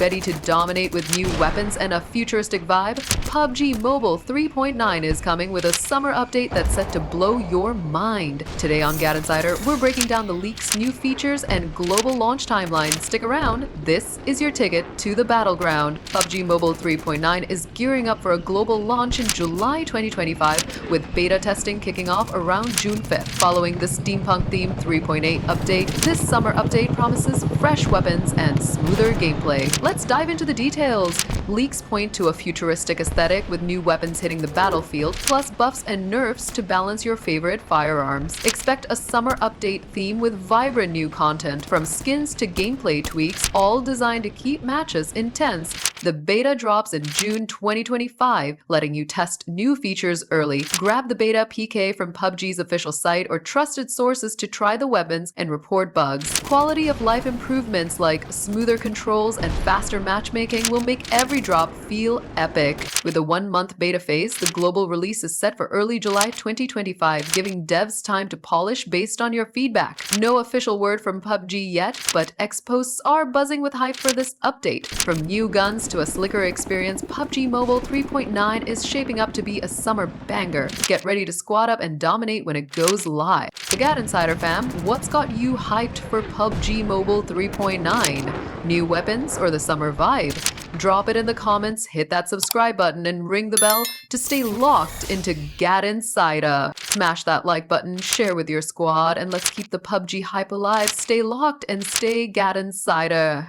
Ready to dominate with new weapons and a futuristic vibe? PUBG Mobile 3.9 is coming with a summer update that's set to blow your mind. Today on GadInsider, we're breaking down the leak's new features and global launch timeline. Stick around, this is your ticket to the battleground. PUBG Mobile 3.9 is gearing up for a global launch in July 2025, with beta testing kicking off around June 5th. Following the steampunk-themed 3.8 update, this summer update promises fresh weapons and smoother gameplay. Let's dive into the details. Leaks point to a futuristic aesthetic with new weapons hitting the battlefield, plus buffs and nerfs to balance your favorite firearms. Expect a summer update theme with vibrant new content, from skins to gameplay tweaks, all designed to keep matches intense. The beta drops in June 2025, letting you test new features early. Grab the beta PK from PUBG's official site or trusted sources to try the weapons and report bugs. Quality of life improvements like smoother controls and faster matchmaking will make every drop feel epic. With a 1-month beta phase, the global release is set for early July 2025, giving devs time to polish based on your feedback. No official word from PUBG yet, but X posts are buzzing with hype for this update. From new guns to a slicker experience, PUBG Mobile 3.9 is shaping up to be a summer banger. Get ready to squad up and dominate when it goes live. The GadInsider fam, what's got you hyped for PUBG Mobile 3.9? New weapons or the summer vibe? Drop it in the comments, hit that subscribe button, and ring the bell to stay locked into GadInsider. Smash that like button, share with your squad, and let's keep the PUBG hype alive. Stay locked and stay GadInsider.